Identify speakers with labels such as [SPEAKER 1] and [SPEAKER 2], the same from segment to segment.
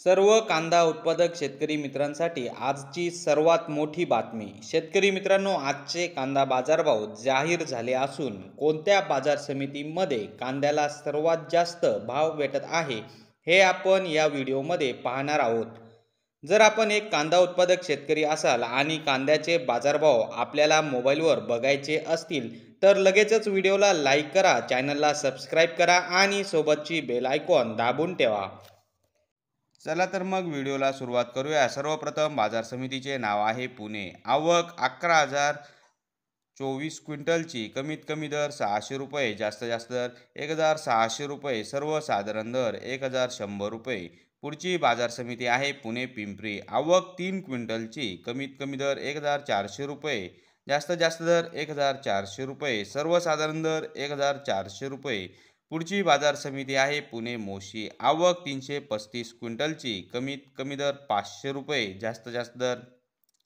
[SPEAKER 1] सर्व कांदा उत्पादक शेतकरी मित्रांसाठी आजची सर्वात मोठी बातमी. शेतकरी मित्रांनो, आजचे कांदा बाजारभाव जाहीर झाले असून कोणत्या बाजार समितीमध्ये कांद्याला सर्वात जास्त भाव भेटत आहे हे आपण या व्हिडिओमध्ये पाहणार आहोत. जर आपण एक कांदा उत्पादक शेतकरी असाल आणि कांद्याचे बाजारभाव आपल्याला मोबाईलवर बघायचे असतील तर लगेचच व्हिडिओला लाईक करा, चॅनलला सबस्क्राईब करा आणि सोबतची बेल आयकॉन दाबून ठेवा. चला तर मग व्हिडिओला सुरुवात करूया. सर्वप्रथम बाजार समितीचे नाव आहे पुणे. आवक 11,024 क्विंटलची. कमीत कमी दर 600 रुपये, जास्त दर 1,600 रुपये, सर्वसाधारण दर 1,100 रुपये. पुढची बाजार समिती आहे पुणे पिंपरी. आवक 3 क्विंटलची. कमीत कमी दर 1,400 रुपये, जास्त दर 1,400 रुपये, सर्वसाधारण दर 1,400 रुपये. पुढची बाजार समिती आहे पुणे मोशी. आवक 335 क्विंटलची. कमीत कमी दर 500 रुपये, जास्त दर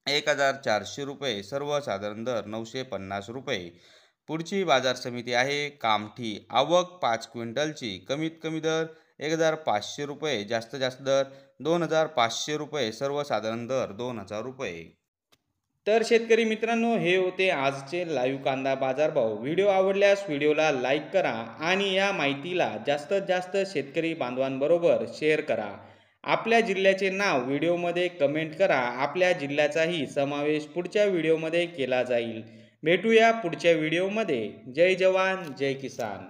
[SPEAKER 1] 1,400 रुपये, सर्वसाधारण दर 950 रुपये. पुढची बाजार समिती आहे कामठी. आवक 5 क्विंटलची. कमीत कमी दर 1,500 रुपये, जास्त दर 2,500 रुपये, सर्वसाधारण दर 2,000 रुपये. तर शेतकरी मित्रांनो, हे होते आजचे लाईव्ह कांदा बाजारभाव. व्हिडिओ आवडल्यास व्हिडिओला लाईक करा आणि या माहितीला जास्तीत जास्त शेतकरी बांधवांबरोबर शेअर करा. आपल्या जिल्ह्याचे नाव व्हिडिओमध्ये कमेंट करा. आपल्या जिल्ह्याचाही समावेश पुढच्या व्हिडिओमध्ये केला जाईल. भेटूया पुढच्या व्हिडिओमध्ये. जय जवान जय किसान.